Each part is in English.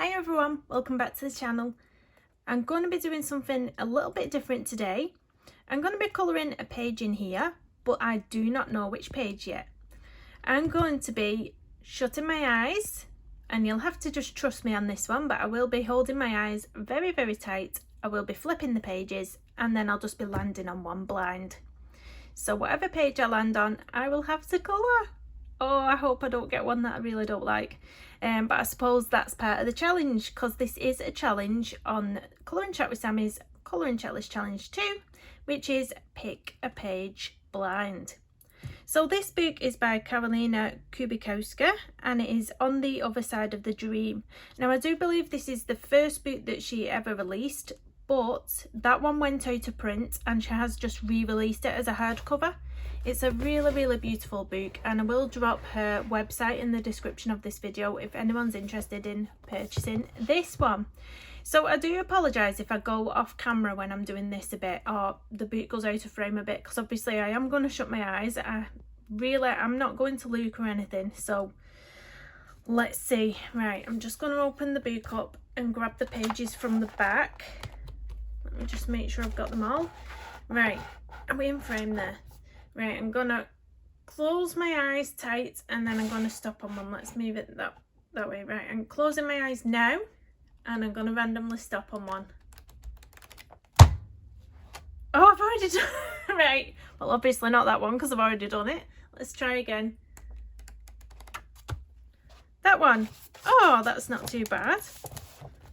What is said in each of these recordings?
Hi everyone, welcome back to the channel. I'm going to be doing something a little bit different today. I'm going to be colouring a page in here, but I do not know which page yet. I'm going to be shutting my eyes, and you'll have to just trust me on this one, but I will be holding my eyes very, very tight. I will be flipping the pages, and then I'll just be landing on one blind. So whatever page I land on, I will have to colour. Oh, I hope I don't get one that I really don't like. But I suppose that's part of the challenge, because this is a challenge on Colouring Chat with Sammy's Colouring Checklist Challenge 2, which is Pick a Page Blind. So this book is by Karolina Kubikowska, and it is On the Other Side of the Dream. Now I do believe this is the first book that she ever released, but that one went out of print and she has just re-released it as a hardcover. It's a really, really beautiful book, and I will drop her website in the description of this video if anyone's interested in purchasing this one. So I do apologise if I go off camera when I'm doing this a bit, or the book goes out of frame a bit, because obviously I am going to shut my eyes. I'm not going to look or anything, so let's see. Right, I'm just going to open the book up and grab the pages from the back. Let me just make sure I've got them all. Right, are we in frame there? Right, I'm gonna close my eyes tight and then I'm gonna stop on one. Let's move it that way. Right, I'm closing my eyes now and I'm gonna randomly stop on one. Oh, I've already done right. Well, obviously not that one because I've already done it. Let's try again. That one. Oh, that's not too bad.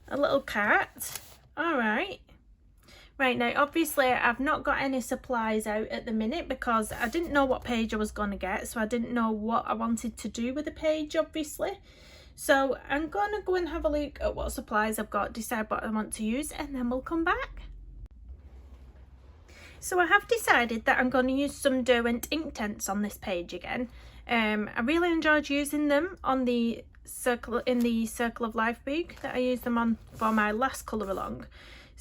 A little cat. All right. Right, now obviously I've not got any supplies out at the minute because I didn't know what page I was going to get, so I didn't know what I wanted to do with the page, obviously. So I'm going to go and have a look at what supplies I've got, decide what I want to use, and then we'll come back. So I have decided that I'm going to use some Derwent Inktense on this page again. I really enjoyed using them on the Circle of Life book that I used them on for my last colour along.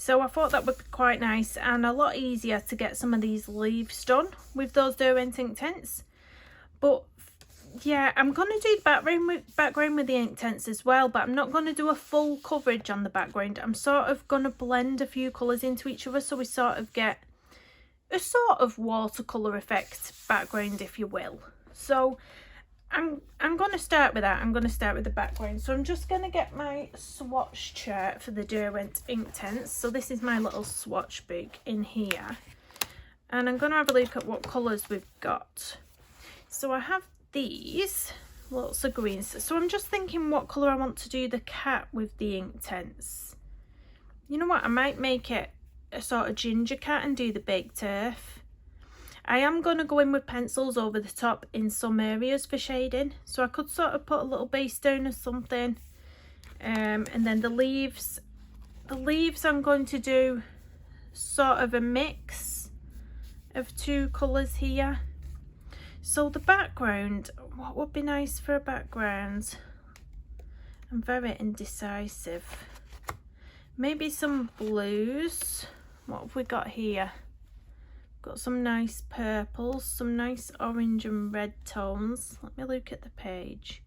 So I thought that would be quite nice and a lot easier to get some of these leaves done with those Derwent Inktense. But yeah, I'm going to do the background with the Inktense as well, but I'm not going to do a full coverage on the background. I'm sort of going to blend a few colours into each other so we sort of get a sort of watercolour effect background, if you will. So I'm going to start with that. I'm going to start with the background. So I'm just going to get my swatch chart for the Derwent Inktense. So this is my little swatch book in here. And I'm going to have a look at what colours we've got. So I have these, lots of greens. So I'm just thinking what colour I want to do the cat with the Inktense. You know what? I might make it a sort of ginger cat and do the baked earth. I am going to go in with pencils over the top in some areas for shading, so I could sort of put a little base down or something. And then the leaves I'm going to do sort of a mix of two colours here. So the background, what would be nice for a background? I'm very indecisive. Maybe some blues. What have we got here? Got some nice purples, some nice orange and red tones. Let me look at the page.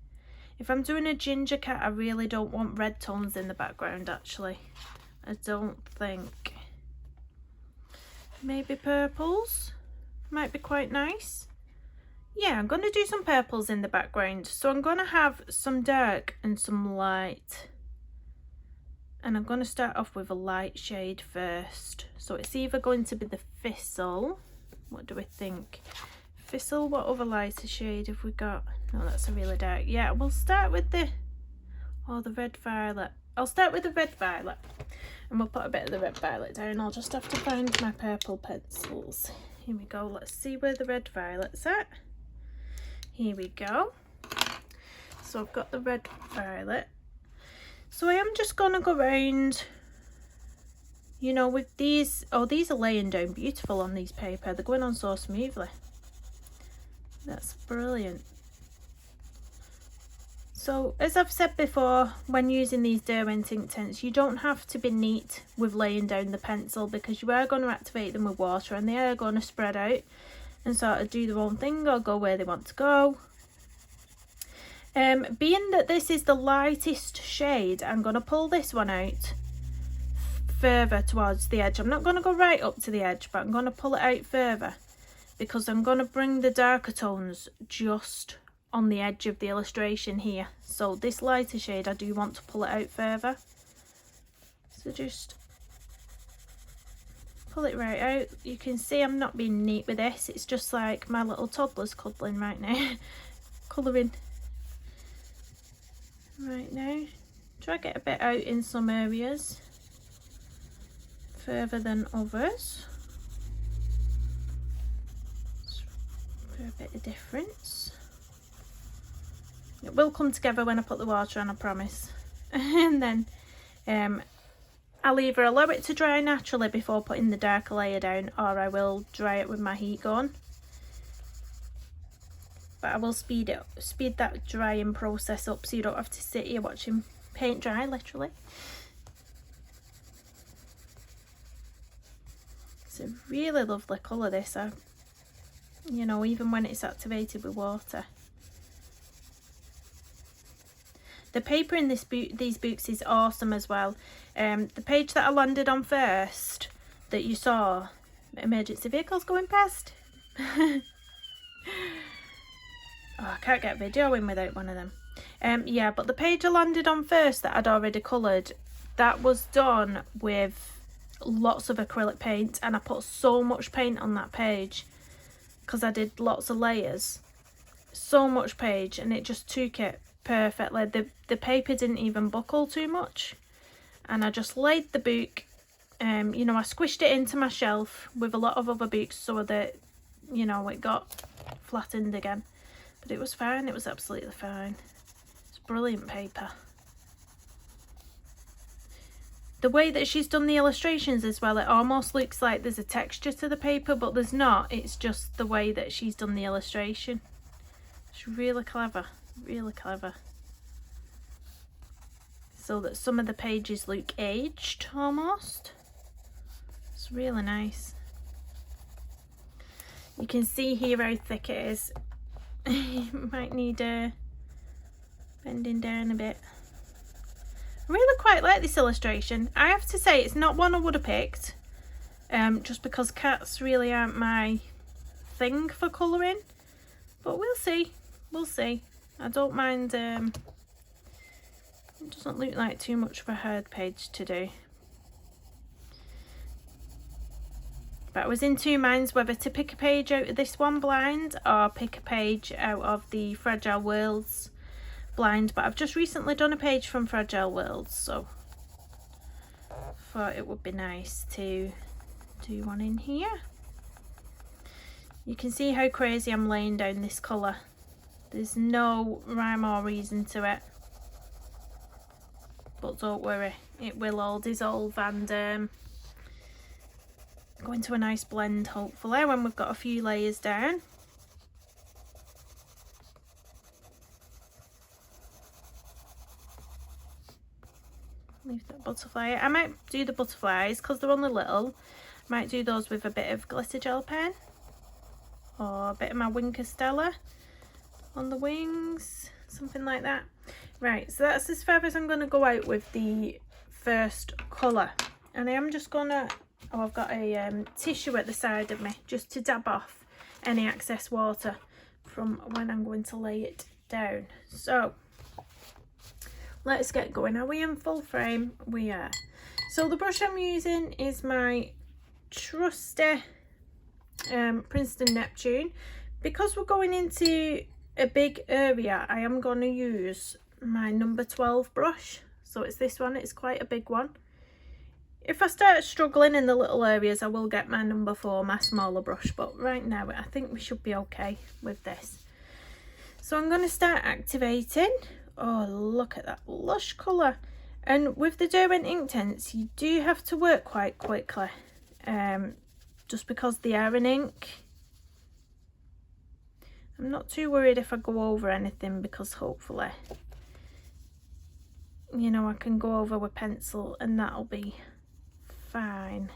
If I'm doing a ginger cat, I really don't want red tones in the background, actually. I don't think. Maybe purples might be quite nice. Yeah, I'm going to do some purples in the background. So I'm going to have some dark and some light. And I'm going to start off with a light shade first. So it's either going to be the Thistle. What do we think? Thistle, what other lighter shade have we got? No, that's a really dark. Yeah, we'll start with the red violet. I'll start with the red violet. And we'll put a bit of the red violet down. I'll just have to find my purple pencils. Here we go. Let's see where the red violet's at. Here we go. So I've got the red violet. So I am just going to go around, you know, with these. Oh, these are laying down beautiful on these paper. They're going on so smoothly. That's brilliant. So as I've said before, when using these Derwent Inktense, you don't have to be neat with laying down the pencil, because you are going to activate them with water and they are going to spread out and sort of do their own thing or go where they want to go. Being that this is the lightest shade, I'm going to pull this one out further towards the edge. I'm not going to go right up to the edge, but I'm going to pull it out further because I'm going to bring the darker tones just on the edge of the illustration here. So this lighter shade, I do want to pull it out further. So just pull it right out. You can see I'm not being neat with this. It's just like my little toddler's cuddling right now. Colouring right now. Try to get a bit out in some areas further than others for a bit of difference. It will come together when I put the water on, I promise. And then I'll either allow it to dry naturally before putting the darker layer down, or I will dry it with my heat gun. But I will speed that drying process up so you don't have to sit here watching paint dry, literally. It's a really lovely colour, this. You know, even when it's activated with water. The paper in these books is awesome as well. The page that I landed on first, that you saw, emergency vehicles going past. Oh, I can't get a video in without one of them. Yeah, but the page I landed on first that I'd already coloured, that was done with lots of acrylic paint, and I put so much paint on that page because I did lots of layers. So much page, and it just took it perfectly. The paper didn't even buckle too much, and I just laid the book, you know, I squished it into my shelf with a lot of other books so that, you know, it got flattened again. But it was fine, it was absolutely fine. It's brilliant paper. The way that she's done the illustrations as well, it almost looks like there's a texture to the paper, but there's not. It's just the way that she's done the illustration. It's really clever, really clever. So that some of the pages look aged almost. It's really nice. You can see here how thick it is. Might need bending down a bit. I really quite like this illustration. I have to say it's not one I would have picked, just because cats really aren't my thing for colouring, but we'll see, we'll see. I don't mind. It doesn't look like too much of a hard page to do. But I was in two minds whether to pick a page out of this one blind or pick a page out of the Fragile Worlds blind, but I've just recently done a page from Fragile Worlds, so I thought it would be nice to do one in here. You can see how crazy I'm laying down this colour. There's no rhyme or reason to it, but don't worry, it will all dissolve and go into a nice blend hopefully when we've got a few layers down. Leave that butterfly. I might do the butterflies because they're only little. I might do those with a bit of glitter gel pen or a bit of my Wing Castella on the wings, something like that. Right, so that's as far as I'm going to go out with the first colour, and I am just gonna, oh, I've got a tissue at the side of me just to dab off any excess water from when I'm going to lay it down. So let's get going. Are we in full frame? We are. So the brush I'm using is my trusty Princeton Neptune. Because we're going into a big area, I am going to use my number 12 brush. So it's this one, it's quite a big one. If I start struggling in the little areas, I will get my number 4, my smaller brush, but right now I think we should be okay with this. So I'm going to start activating. Oh, look at that lush colour. And with the Derwent Inktense, you do have to work quite quickly, just because they are in ink. I'm not too worried if I go over anything, because hopefully, you know, I can go over with pencil and that'll be fine.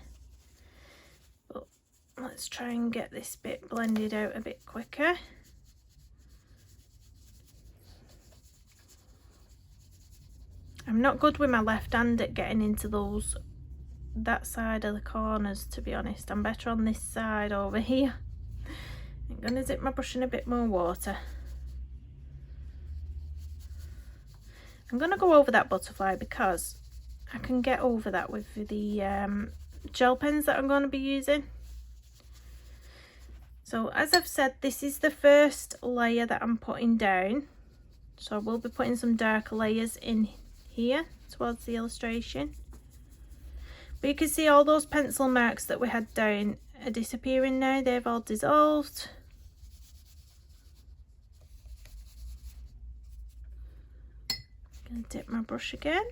But let's try and get this bit blended out a bit quicker. I'm not good with my left hand at getting into that side of the corners, to be honest. I'm better on this side over here. I'm going to dip my brush in a bit more water. I'm going to go over that butterfly because I can get over that with the gel pens that I'm going to be using. So as I've said, this is the first layer that I'm putting down. So I will be putting some darker layers in here towards the illustration. But you can see all those pencil marks that we had down are disappearing now. They've all dissolved. I'm going to dip my brush again.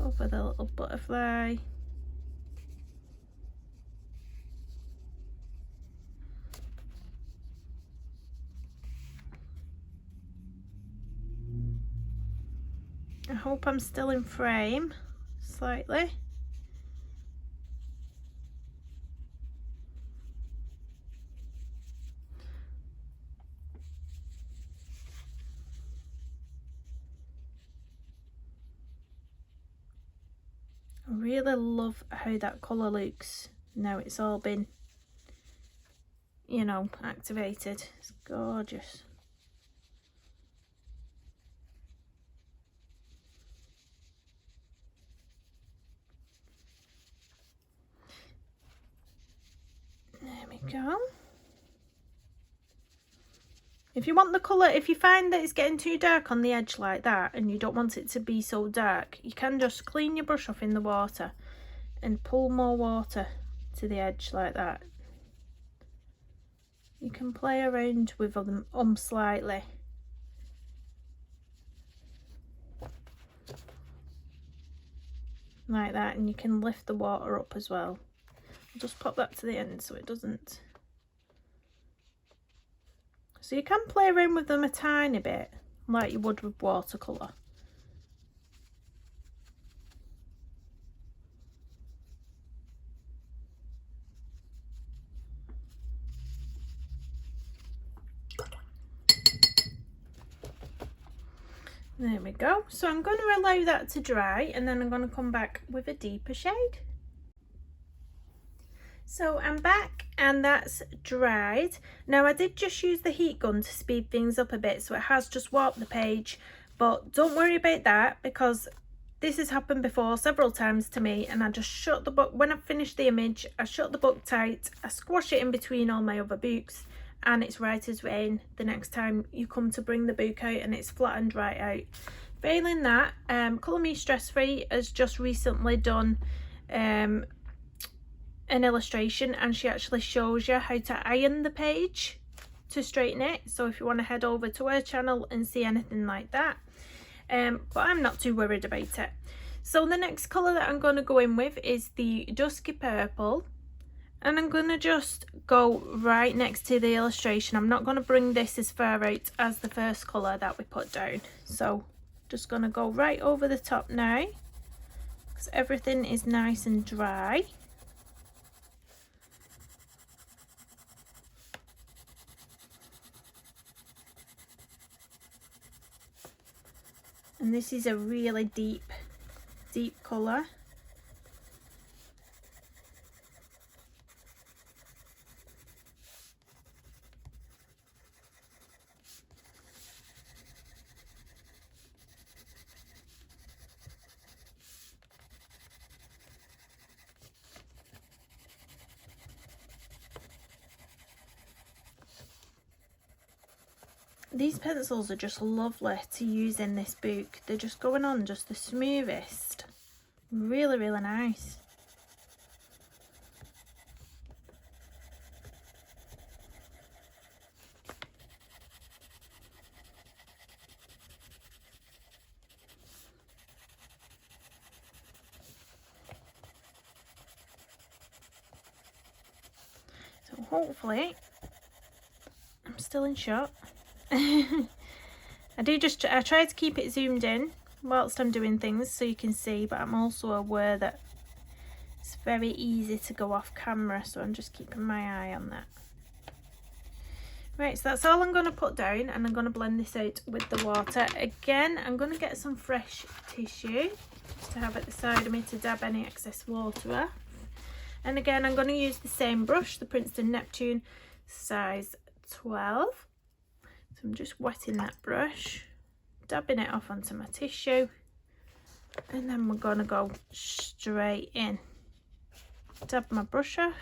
Over the little butterfly. I hope I'm still in frame slightly. I really love how that colour looks now it's all been, you know, activated. It's gorgeous. There we go. If you want the colour, if you find that it's getting too dark on the edge like that and you don't want it to be so dark, you can just clean your brush off in the water and pull more water to the edge like that. You can play around with them slightly. Like that, and you can lift the water up as well. I'll just pop that to the end so it doesn't. So you can play around with them a tiny bit, like you would with watercolour. There we go. So I'm going to allow that to dry and then I'm going to come back with a deeper shade. So I'm back and that's dried. Now I did just use the heat gun to speed things up a bit, so it has just warped the page, but don't worry about that because this has happened before several times to me, and I just shut the book. When I finished the image, I shut the book tight, I squash it in between all my other books, and it's right as rain the next time you come to bring the book out and it's flattened right out. Failing that, Colour Me Stress Free has just recently done an illustration, and she actually shows you how to iron the page to straighten it. So if you want to head over to her channel and see anything like that, but I'm not too worried about it. So the next colour that I'm going to go in with is the Dusky Purple, and I'm going to just go right next to the illustration. I'm not going to bring this as far out as the first colour that we put down, so just going to go right over the top now because everything is nice and dry. And this is a really deep colour. These pencils are just lovely to use in this book. They're just going on just the smoothest. Really, really nice. So hopefully, I'm still in shot. I try to keep it zoomed in whilst I'm doing things so you can see, but I'm also aware that it's very easy to go off camera, so I'm just keeping my eye on that. Right, so that's all I'm going to put down, and I'm going to blend this out with the water. Again, I'm going to get some fresh tissue just to have at the side of me to dab any excess water off. And again, I'm going to use the same brush, the Princeton Neptune size 12. So I'm just wetting that brush, dabbing it off onto my tissue, and then we're going to go straight in. Dab my brush off.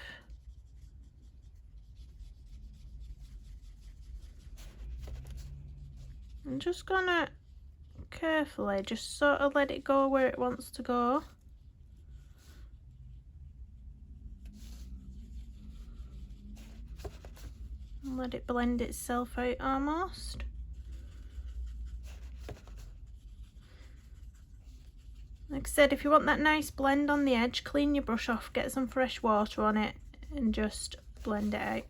I'm just gonna carefully just sort of let it go where it wants to go. And let it blend itself out almost. Like I said, if you want that nice blend on the edge, clean your brush off, get some fresh water on it, and just blend it out.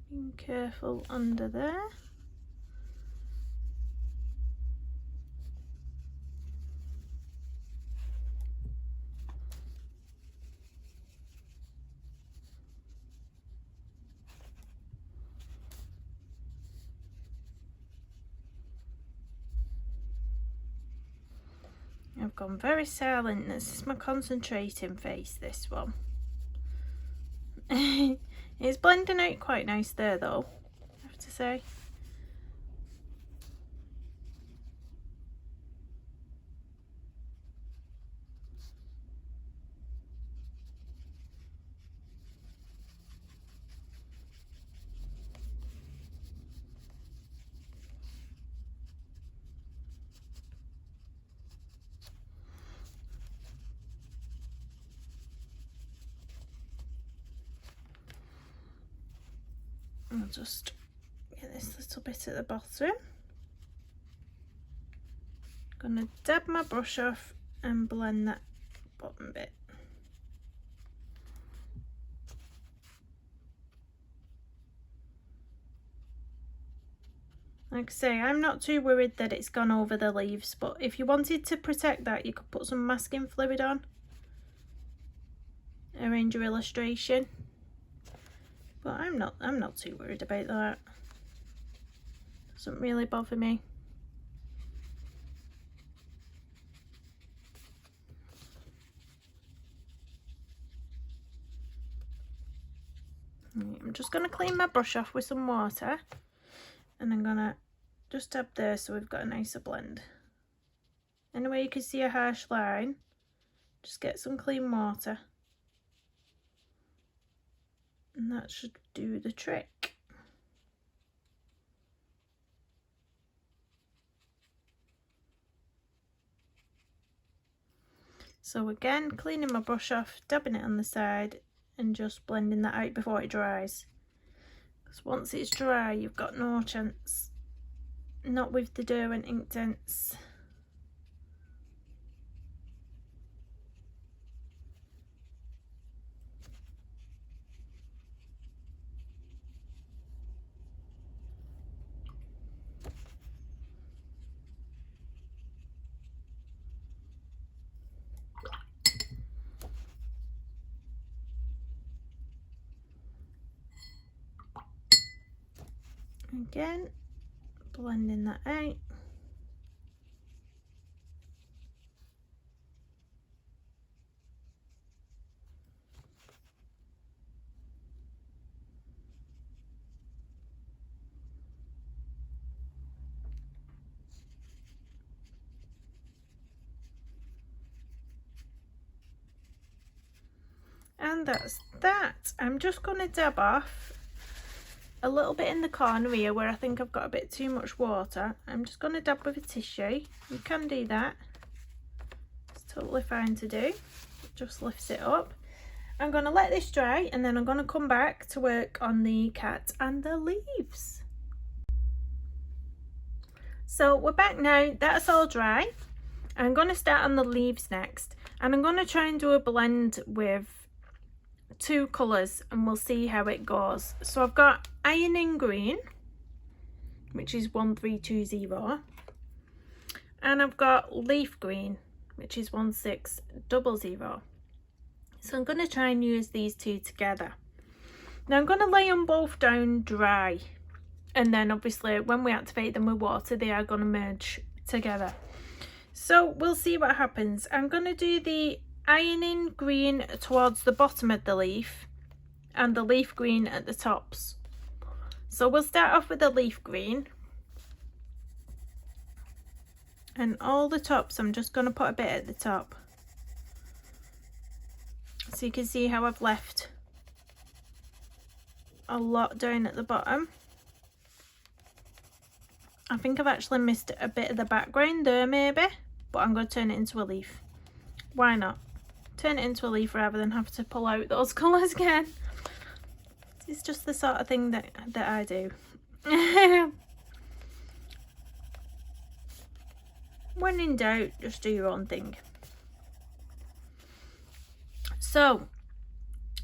Being careful under there. I've gone very silent. This is my concentrating face, this one. It's blending out quite nice there though, I have to say. I'll just get this little bit at the bottom. Gonna dab my brush off and blend that bottom bit. Like I say, I'm not too worried that it's gone over the leaves, but if you wanted to protect that, you could put some masking fluid on, arrange your illustration. But I'm not too worried about that. Doesn't really bother me. I'm just going to clean my brush off with some water, and I'm going to just dab there so we've got a nicer blend. Anyway, you can see a harsh line, just get some clean water, and that should do the trick. So again, cleaning my brush off, dabbing it on the side, and just blending that out before it dries. Because once it's dry, you've got no chance. Not with the Derwent Inktense. Again, blending that out. And that's that. I'm just going to dab off a little bit in the corner here where I think I've got a bit too much water. I'm just going to dab with a tissue. You can do that. It's totally fine to do. It just lifts it up. I'm going to let this dry, and then I'm going to come back to work on the cat and the leaves. So we're back now. That's all dry. I'm going to start on the leaves next, and I'm going to try and do a blend with two colours and we'll see how it goes. So I've got Ironing Green, which is 1320, and I've got Leaf Green, which is 1600. So I'm going to try and use these two together. Now I'm going to lay them both down dry, and then obviously when we activate them with water they are going to merge together. So we'll see what happens. I'm going to do the Ironing Green towards the bottom of the leaf and the Leaf Green at the tops. So we'll start off with the Leaf Green, and all the tops I'm just going to put a bit at the top, so you can see how I've left a lot down at the bottom. I think I've actually missed a bit of the background there maybe, but I'm going to turn it into a leaf. Why not? Turn it into a leaf rather than have to pull out those colours again. It's just the sort of thing that I do. When in doubt, just do your own thing. So,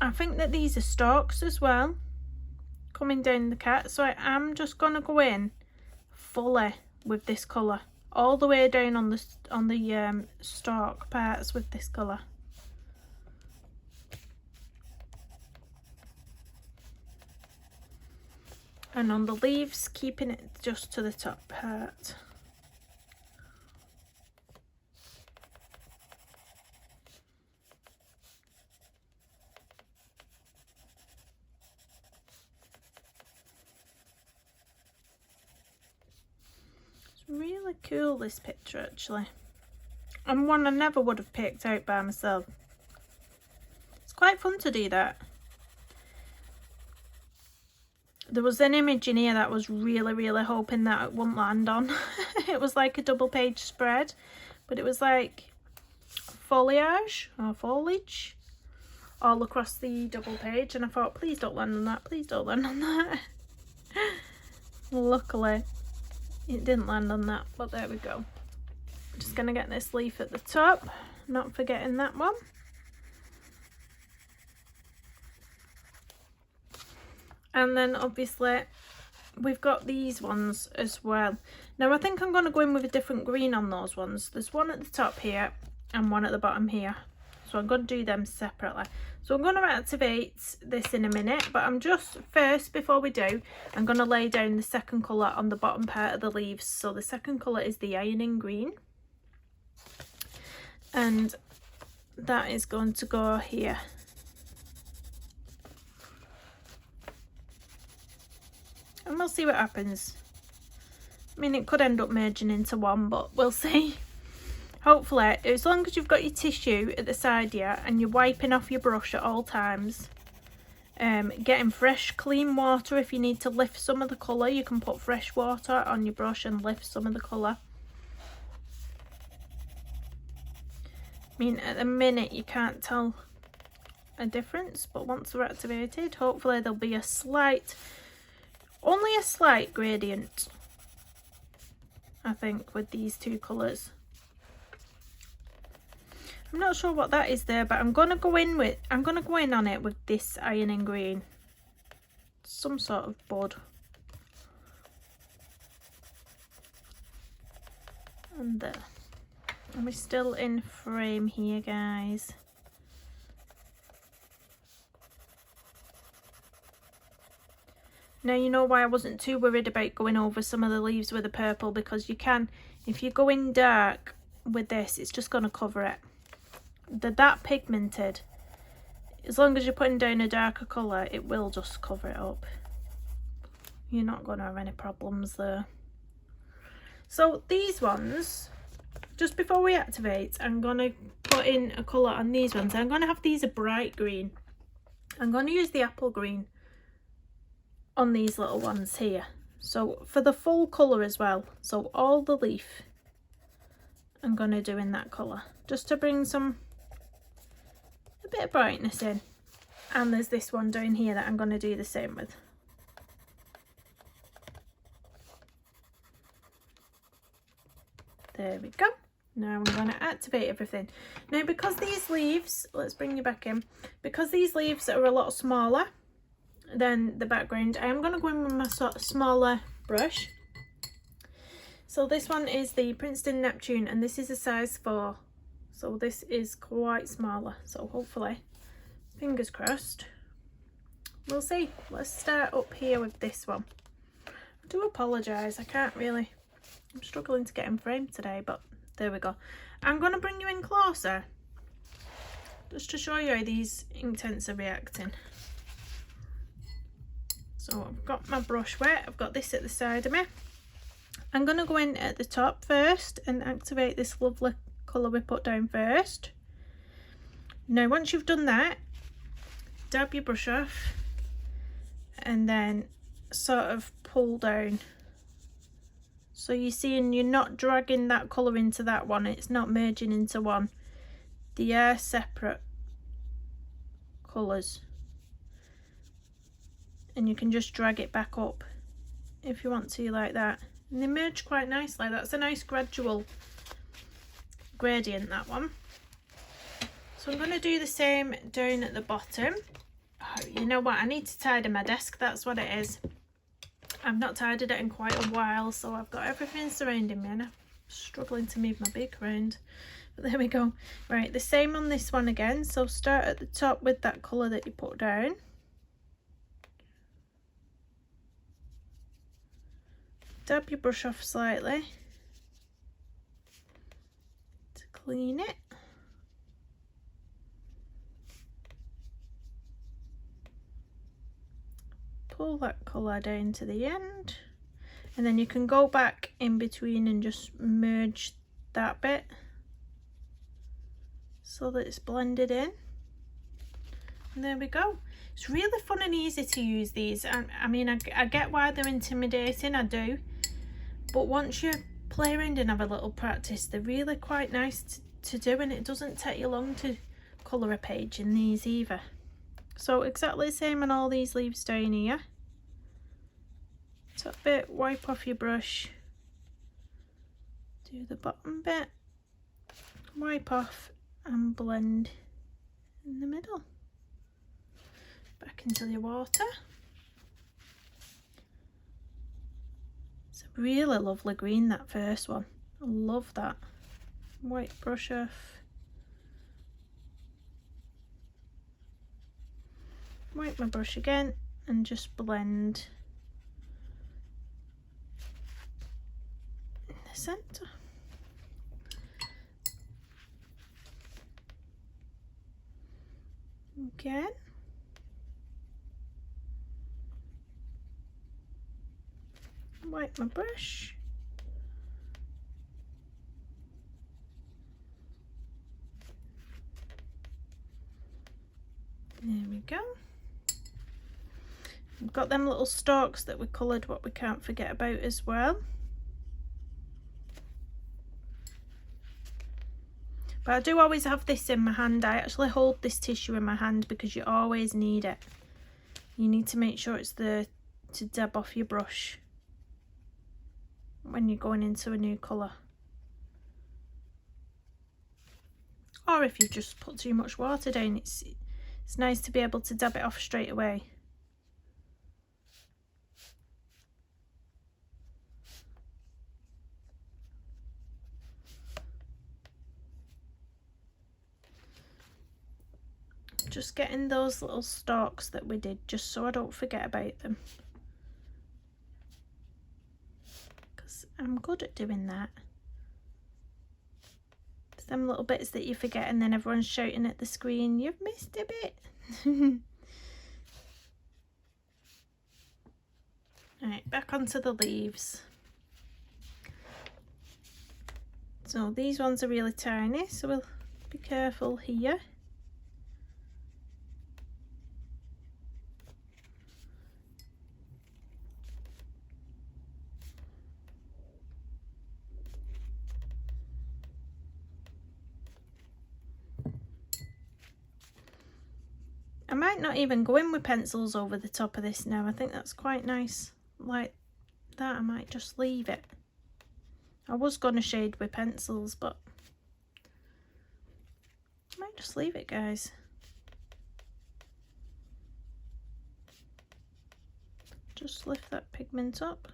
I think that these are stalks as well, coming down the cat. So I am just going to go in fully with this colour, all the way down on the stalk parts with this colour. And on the leaves, keeping it just to the top part. Really cool, this picture actually, and one I never would have picked out by myself. It's quite fun to do that. There was an image in here that I was really hoping that it wouldn't land on. It was like a double page spread, but it was like foliage or foliage all across the double page, and I thought, please don't land on that, please don't land on that. Luckily it didn't land on that, but there we go. I'm just going to get this leaf at the top, not forgetting that one. And then obviously we've got these ones as well. Now I think I'm going to go in with a different green on those ones. There's one at the top here and one at the bottom here. So I'm going to do them separately. So I'm going to activate this in a minute, but I'm just, first, before we do, I'm going to lay down the second colour on the bottom part of the leaves. So the second colour is the Ironing Green. And that is going to go here. And we'll see what happens. I mean, it could end up merging into one, but we'll see. Hopefully, as long as you've got your tissue at the side here and you're wiping off your brush at all times, getting fresh, clean water. If you need to lift some of the colour, you can put fresh water on your brush and lift some of the colour. I mean, at the minute you can't tell a difference, but once they're activated, hopefully there'll be a slight, only a slight gradient, I think, with these two colours. I'm not sure what that is there, but I'm gonna go in on it with this Ironing Green. Some sort of bud. And there. And we're still in frame here, guys. Now you know why I wasn't too worried about going over some of the leaves with the purple, because you can, if you go in dark with this, it's just going to cover it. They're that pigmented. As long as you're putting down a darker colour, it will just cover it up. You're not going to have any problems there. So these ones, just before we activate, I'm going to put in a colour on these ones. I'm going to have these a bright green. I'm going to use the apple green on these little ones here. So for the full colour as well, so all the leaf, I'm going to do in that colour, just to bring a bit of brightness in. And there's this one down here that I'm going to do the same with. There we go. Now I'm going to activate everything. Now because these leaves, let's bring you back in, because these leaves are a lot smaller than the background, I am going to go in with my sort of smaller brush. So this one is the Princeton Neptune, and this is a size 4. So this is quite smaller. So hopefully, fingers crossed, we'll see. Let's start up here with this one. I do apologise, I can't really, I'm struggling to get in frame today, but there we go. I'm going to bring you in closer just to show you how these Inktense are reacting. So I've got my brush wet, I've got this at the side of me. I'm going to go in at the top first and activate this lovely colour we put down first. Now once you've done that, dab your brush off and then sort of pull down. So you're seeing you're not dragging that colour into that one, it's not merging into one. They are separate colours. And you can just drag it back up if you want to, like that. And they merge quite nicely. That's a nice gradual gradient, that one. So I'm going to do the same down at the bottom. Oh, you know what? I need to tidy my desk. That's what it is. I've not tidied it in quite a while, so I've got everything surrounding me and I'm struggling to move my beak around. But there we go. Right, the same on this one again. So start at the top with that colour that you put down. Dab your brush off slightly to clean it. Pull that colour down to the end, and then you can go back in between and just merge that bit so that it's blended in. And there we go. It's really fun and easy to use these. I mean, I get why they're intimidating, I do. But once you play around and have a little practice, they're really quite nice to do, and it doesn't take you long to colour a page in these either. So exactly the same on all these leaves down here. Top bit, wipe off your brush. Do the bottom bit, wipe off and blend in the middle. Back into your water. It's a really lovely green, that first one. I love that. White brush off. Wipe my brush again and just blend in the centre. Again. Wipe my brush. There we go. We've got them little stalks that we coloured, what we can't forget about as well. But I do always have this in my hand. I actually hold this tissue in my hand because you always need it. You need to make sure it's there to dab off your brush when you're going into a new colour, or if you've just put too much water down, it's nice to be able to dab it off straight away. Just getting those little stalks that we did, just so I don't forget about them. I'm good at doing that. It's them little bits that you forget and then everyone's shouting at the screen, you've missed a bit. Right, back onto the leaves. So these ones are really tiny, so we'll be careful here. I might not even go in with pencils over the top of this now. I think that's quite nice. Like that, I might just leave it. I was going to shade with pencils, but I might just leave it, guys. Just lift that pigment up.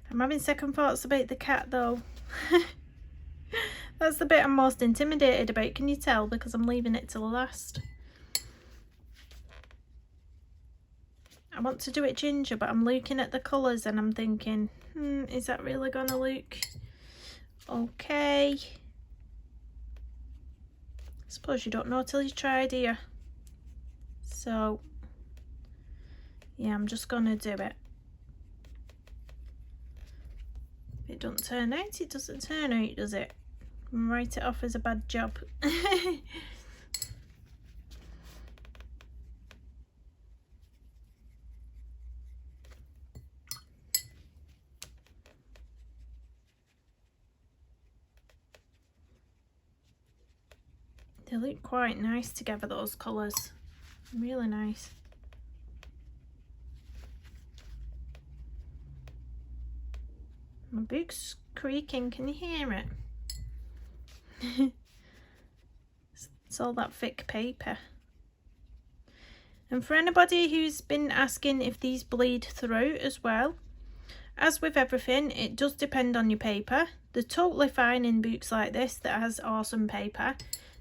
I'm having second thoughts about the cat though. That's the bit I'm most intimidated about, can you tell? Because I'm leaving it till last. I want to do it ginger, but I'm looking at the colours and I'm thinking, is that really going to look okay? I suppose you don't know till you try, do you? So, yeah, I'm just going to do it. If it doesn't turn out, it doesn't turn out, does it? And write it off as a bad job. They look quite nice together, those colours. Really nice. My book's creaking, can you hear it? It's all that thick paper. And for anybody who's been asking if these bleed through as well, as with everything, it does depend on your paper. They're totally fine in books like this that has awesome paper.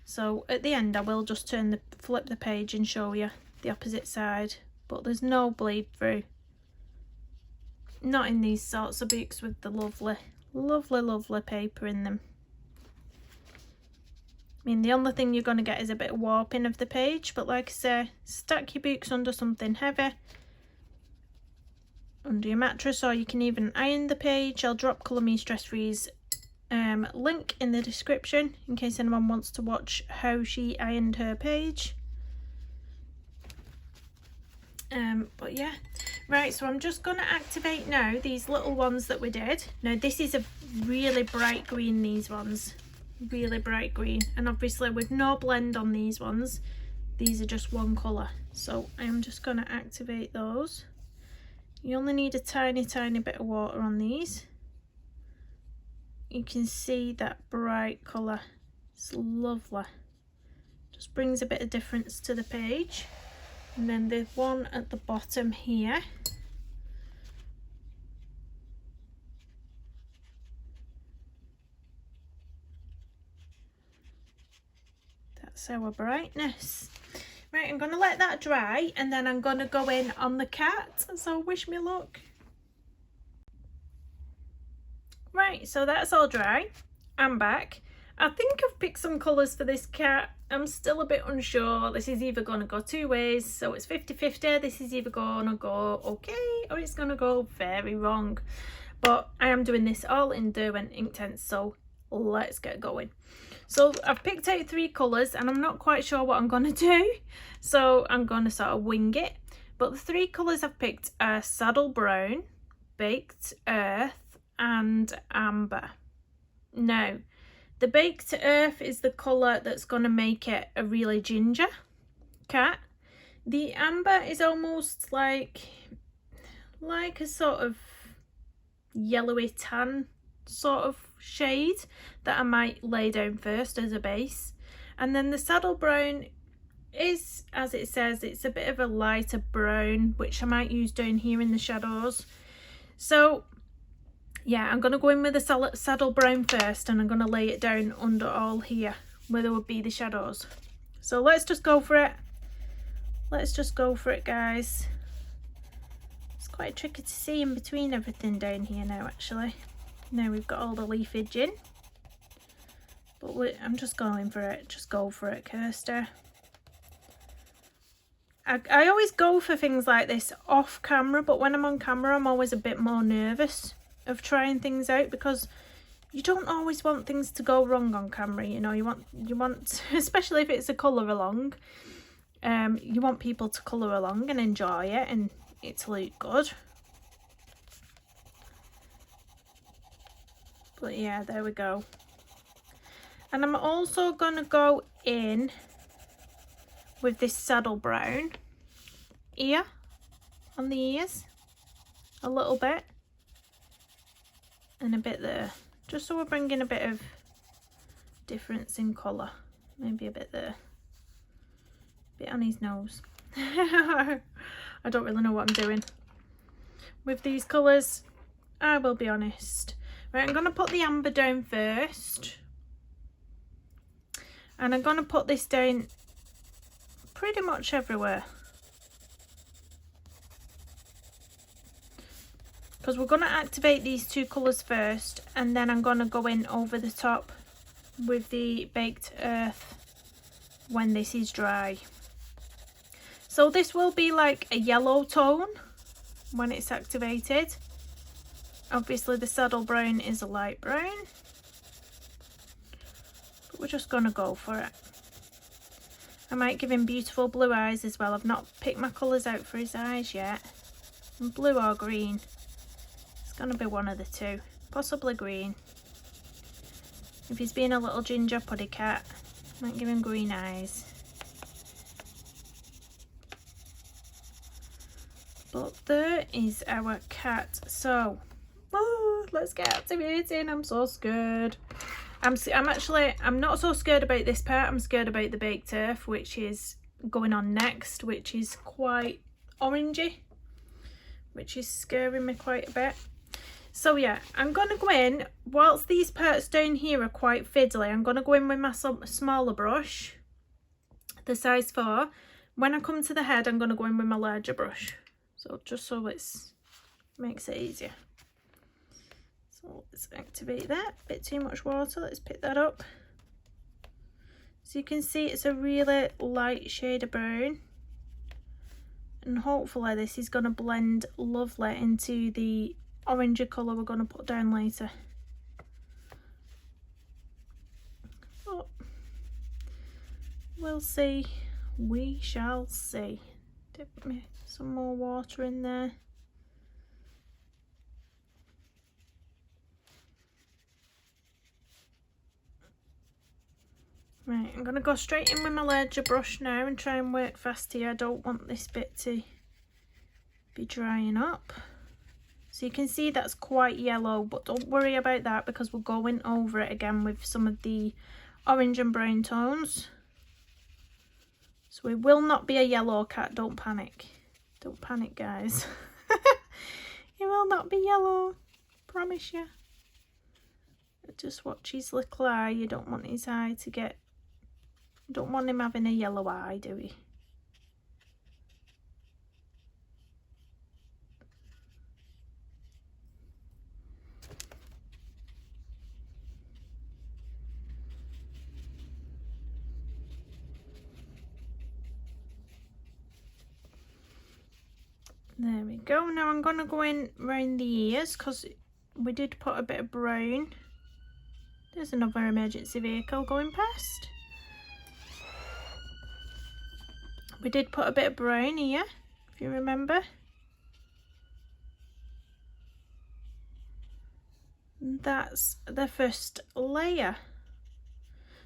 So at the end I will just flip the page and show you the opposite side, but there's no bleed through. Not in these sorts of books with the lovely, lovely, lovely paper in them. I mean, the only thing you're going to get is a bit of warping of the page, but like I say, stack your books under something heavy, under your mattress, or you can even iron the page. I'll drop Colour Me Stress Free's link in the description in case anyone wants to watch how she ironed her page. But yeah, right, so I'm just going to activate now these little ones that we did. Now this is a really bright green, these ones. Really bright green, and obviously with no blend on these ones, these are just one colour, so I'm just going to activate those. You only need a tiny bit of water on these. You can see that bright colour, it's lovely, just brings a bit of difference to the page. And then the one at the bottom here, that's our brightness. Right, I'm going to let that dry and then I'm going to go in on the cat, so wish me luck. Right, so that's all dry. I'm back. I think I've picked some colours for this cat. I'm still a bit unsure. This is either going to go two ways, so it's 50-50. This is either going to go okay or it's going to go very wrong. But I am doing this all in Derwent Inktense, so let's get going. So I've picked out three colours and I'm not quite sure what I'm going to do, so I'm going to sort of wing it. But the three colours I've picked are Saddle Brown, Baked Earth and Amber. Now, the Baked Earth is the colour that's going to make it a really ginger cat. The Amber is almost like a sort of yellowy tan sort of shade that I might lay down first as a base. And then the Saddle Brown is, as it says, it's a bit of a lighter brown, which I might use down here in the shadows. So yeah, I'm going to go in with the Saddle Brown first and I'm going to lay it down under all here where there would be the shadows. So let's just go for it. Let's just go for it, guys. It's quite tricky to see in between everything down here now, actually. Now we've got all the leafage in. But I'm just going for it. Just go for it, Kirsta. I always go for things like this off camera, but when I'm on camera I'm always a bit more nervous of trying things out, because you don't always want things to go wrong on camera. You know, you want especially if it's a colour along, you want people to colour along and enjoy it, and it to look good. But yeah, there we go. And I'm also going to go in with this saddle brown here on the ears, a little bit, and a bit there, just so we're bringing a bit of difference in colour. Maybe a bit there, a bit on his nose. I don't really know what I'm doing with these colours, I will be honest. Right, I'm going to put the amber down first, and I'm going to put this down pretty much everywhere, because we're going to activate these two colours first, and then I'm going to go in over the top with the baked earth when this is dry. So this will be like a yellow tone when it's activated. Obviously the saddle brown is a light brown, but we're just going to go for it. I might give him beautiful blue eyes as well. I've not picked my colours out for his eyes yet. And blue or green. It's going to be one of the two. Possibly green. If he's being a little ginger puddy cat, I might give him green eyes. But there is our cat. So, let's get activating. I'm so scared. I'm not so scared about this part. I'm scared about the baked earth, which is going on next, which is quite orangey, which is scaring me quite a bit. So yeah, I'm going to go in, whilst these parts down here are quite fiddly, I'm going to go in with my smaller brush, the size 4. When I come to the head, I'm going to go in with my larger brush. So just so it makes it easier. So let's activate that. A bit too much water, let's pick that up. So you can see it's a really light shade of brown. And hopefully this is going to blend lovely into the orangey colour we're going to put down later. But we'll see. We shall see. Dip me some more water in there. Right, I'm going to go straight in with my larger brush now and try and work fast here. I don't want this bit to be drying up. So you can see that's quite yellow, but don't worry about that because we're going over it again with some of the orange and brown tones. So it will not be a yellow cat, don't panic. Don't panic, guys. It will not be yellow, promise you. Just watch his little eye. You don't want his eye to get... Don't want him having a yellow eye, do we? There we go. Now I'm going to go in round the ears because we did put a bit of brown. There's another emergency vehicle going past. We did put a bit of brown here, if you remember. And that's the first layer.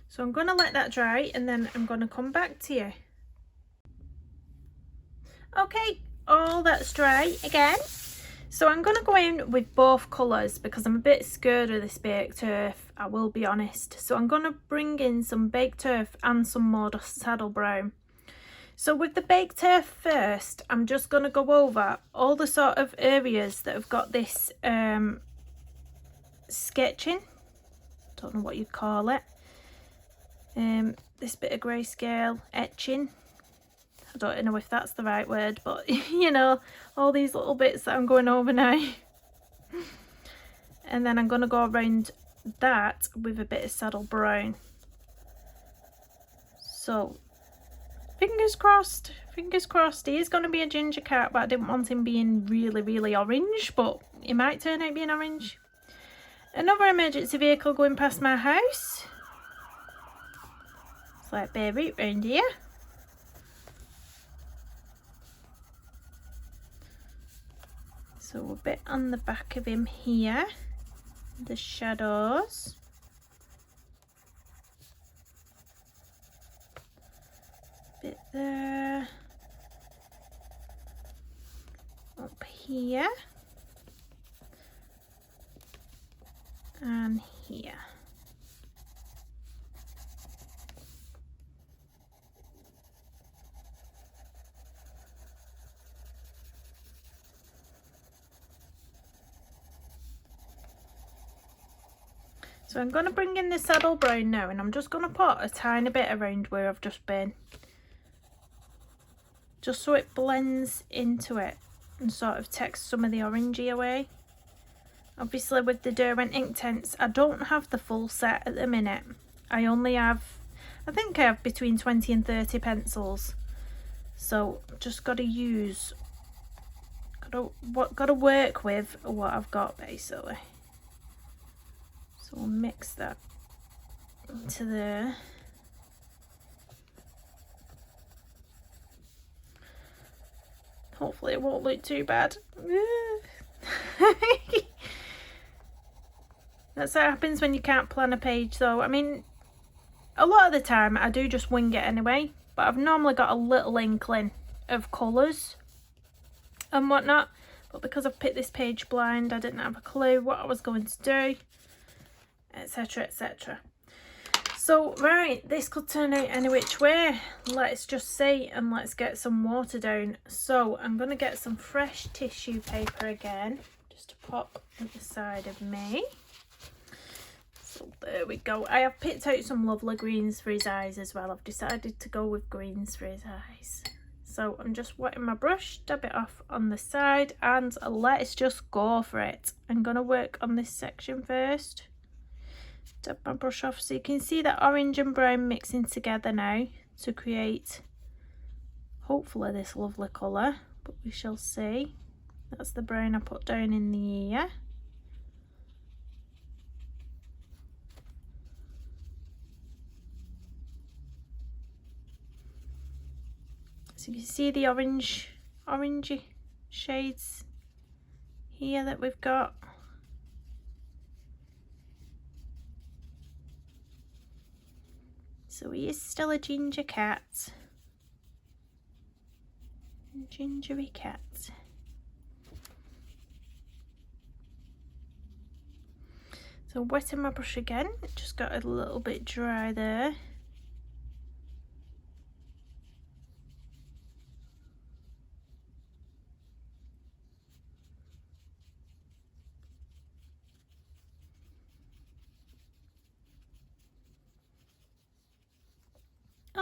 So I'm going to let that dry and then I'm going to come back to you. Okay, all that's dry again. So I'm going to go in with both colours because I'm a bit scared of this baked earth, I will be honest. So I'm going to bring in some baked earth and some more saddle brown. So with the baked earth first, I'm just going to go over all the sort of areas that have got this sketching. Don't know what you'd call it. This bit of grayscale etching. I don't know if that's the right word, but you know, all these little bits that I'm going over now. And then I'm going to go around that with a bit of saddle brown. So fingers crossed, fingers crossed. He is going to be a ginger cat, but I didn't want him being really, really orange, but he might turn out being orange. Another emergency vehicle going past my house. It's like baby round here. So a bit on the back of him here, the shadows. Bit there. Up here. And here. So I'm going to bring in the saddle brown now, and I'm just going to put a tiny bit around where I've just been, just so it blends into it and sort of takes some of the orangey away. Obviously with the Derwent Inktense, I don't have the full set at the minute. I only have, I think I have between 20 and 30 pencils. So just got to use, got to work with what I've got basically. So we'll mix that into there. Hopefully it won't look too bad. That's what happens when you can't plan a page though. I mean, a lot of the time I do just wing it anyway, but I've normally got a little inkling of colours and whatnot. But because I've picked this page blind, I didn't have a clue what I was going to do, etc, etc. So right, this could turn out any which way. Let's just see, and let's get some water down. So I'm going to get some fresh tissue paper again, just to pop at the side of me. So there we go. I have picked out some lovely greens for his eyes as well. I've decided to go with greens for his eyes. So I'm just wetting my brush, dab it off on the side, and let's just go for it. I'm going to work on this section first. Dab my brush off so you can see that orange and brown mixing together now to create hopefully this lovely colour, but we shall see. That's the brown I put down in the ear. So you can see the orangey shades here that we've got. So he is still a ginger cat. Gingery cat. So wetting my brush again, it just got a little bit dry there.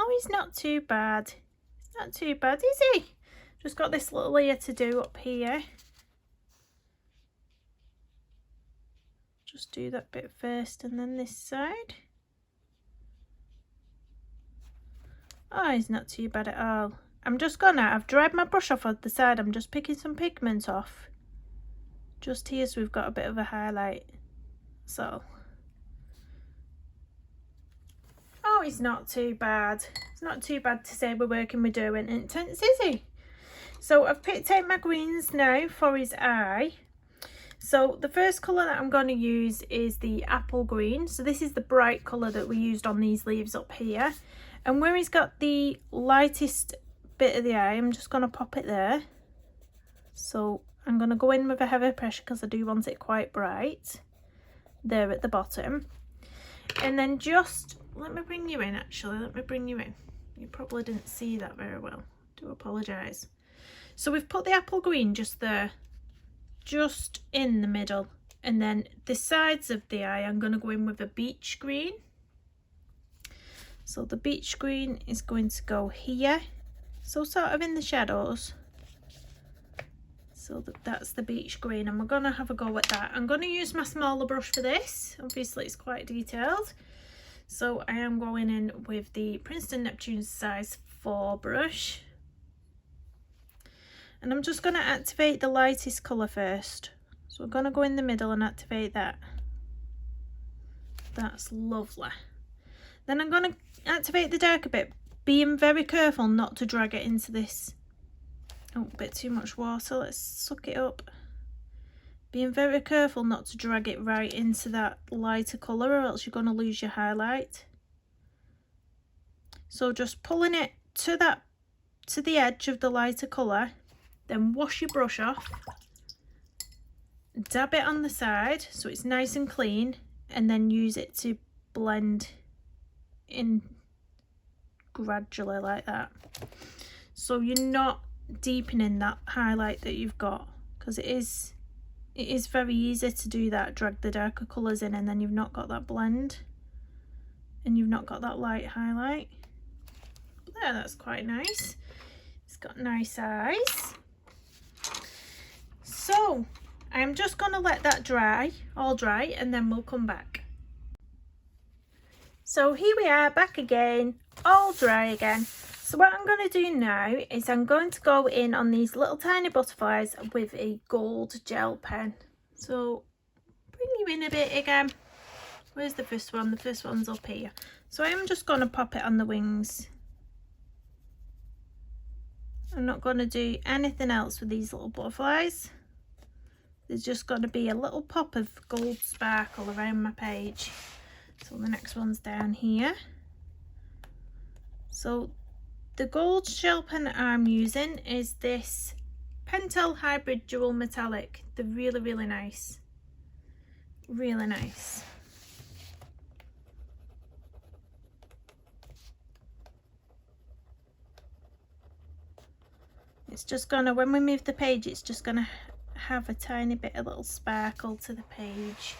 Oh, he's not too bad. He's not too bad, is he? Just got this little layer to do up here. Just do that bit first and then this side. Oh, he's not too bad at all. I've dried my brush off on the side. I'm just picking some pigment off. Just here so we've got a bit of a highlight. So. Oh, he's not too bad. It's not too bad to say we're working with Derwent Inktense, is he? So I've picked out my greens now for his eye. So the first colour that I'm going to use is the apple green. So this is the bright colour that we used on these leaves up here. And where he's got the lightest bit of the eye, I'm just going to pop it there. So I'm going to go in with a heavy pressure because I do want it quite bright. There at the bottom. And then just, let me bring you in actually, let me bring you in. You probably didn't see that very well. Do apologise. So we've put the apple green just there, just in the middle. And then the sides of the eye, I'm going to go in with a beach green. So the beach green is going to go here. So sort of in the shadows. So that's the beach green, and we're going to have a go at that. I'm going to use my smaller brush for this. Obviously it's quite detailed. So I am going in with the Princeton Neptune size 4 brush. And I'm just going to activate the lightest colour first. So we're going to go in the middle and activate that. That's lovely. Then I'm going to activate the darker bit, being very careful not to drag it into this. Oh, a bit too much water. Let's suck it up. being very careful not to drag it right into that lighter colour, or else you're going to lose your highlight. So just pulling it to the edge of the lighter colour, then wash your brush off, dab it on the side so it's nice and clean, and then use it to blend in gradually like that. So you're not deepening that highlight that you've got, because it is very easy to do that, drag the darker colours in, and then you've not got that blend and you've not got that light highlight. There, that's quite nice. It's got nice eyes. So I'm just going to let that dry, all dry, and then we'll come back. So here we are, back again, all dry again. So what I'm going to do now is I'm going to go in on these little tiny butterflies with a gold gel pen. So bring you in a bit again. Where's the first one? The first one's up here. So I'm just going to pop it on the wings. I'm not going to do anything else with these little butterflies. There's just going to be a little pop of gold sparkle around my page. So the next one's down here. So the gold gel pen I'm using is this Pentel Hybrid Dual Metallic. They're really, really nice. Really nice. It's just gonna, when we move the page, it's just gonna have a tiny bit of little sparkle to the page.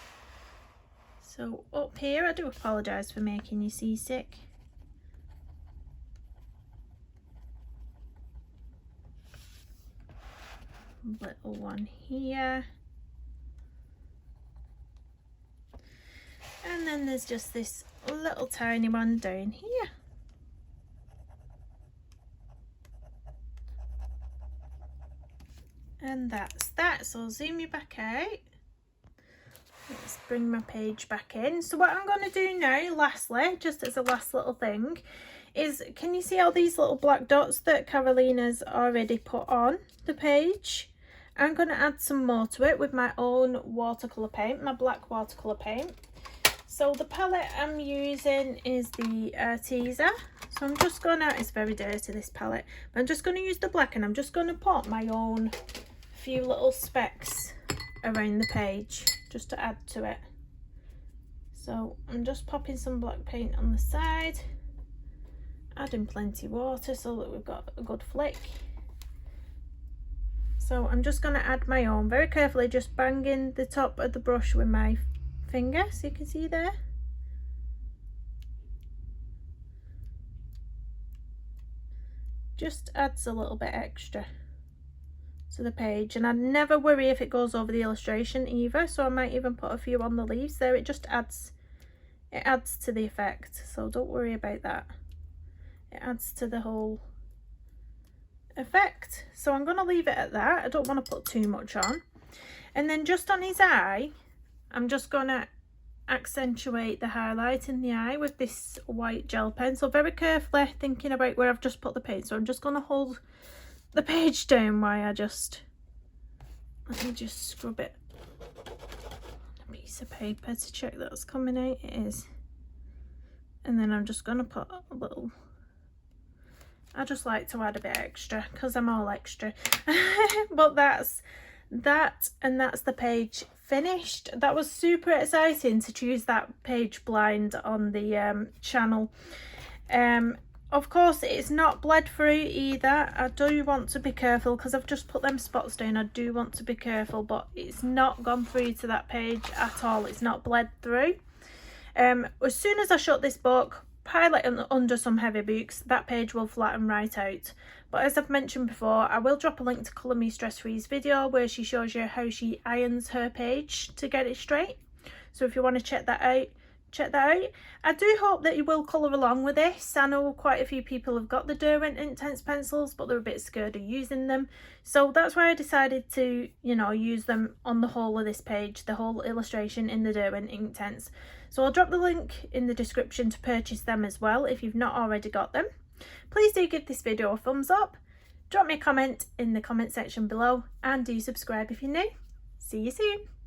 So up here, I do apologise for making you seasick. Little one here, and then there's just this little tiny one down here. And that's that. So I'll zoom you back out. Let's bring my page back in. So what I'm going to do now, lastly, just as a last little thing, is, can you see all these little black dots that Karolina's already put on the page? I'm going to add some more to it with my own watercolour paint, my black watercolour paint. So the palette I'm using is the Teaser. So I'm just going to, it's very dirty, this palette, but I'm just going to use the black, and I'm just going to put my own few little specks around the page just to add to it. So I'm just popping some black paint on the side, adding plenty of water so that we've got a good flick. So I'm just going to add my own, very carefully, just banging the top of the brush with my finger, so you can see there. Just adds a little bit extra to the page, and I never worry if it goes over the illustration either, so I might even put a few on the leaves there. It just adds, it adds to the effect, so don't worry about that. It adds to the whole effect. So I'm going to leave it at that. I don't want to put too much on. And then just on his eye, I'm just going to accentuate the highlight in the eye with this white gel pen. So very carefully thinking about where I've just put the paint. So I'm just going to hold the page down while I just, let me just scrub it on a piece of paper to check that it's coming out. It is. And then I'm just going to put a little, I just like to add a bit extra because I'm all extra. But that's that, and that's the page finished. That was super exciting to choose that page blind on the channel. Of course it's not bled through either. I do want to be careful because I've just put them spots down. I do want to be careful, but it's not gone through to that page at all. It's not bled through. As soon as I shut this book, highlight under some heavy books, that page will flatten right out. But as I've mentioned before, I will drop a link to Colour Me Stress Free's video where she shows you how she irons her page to get it straight. So if you want to check that out, check that out. I do hope that you will colour along with this. I know quite a few people have got the Derwent Intense pencils, but they're a bit scared of using them. So that's why I decided to, you know, use them on the whole of this page, the whole illustration in the Derwent Intense. So I'll drop the link in the description to purchase them as well if you've not already got them. Please do give this video a thumbs up, drop me a comment in the comment section below, and do subscribe if you're new. See you soon.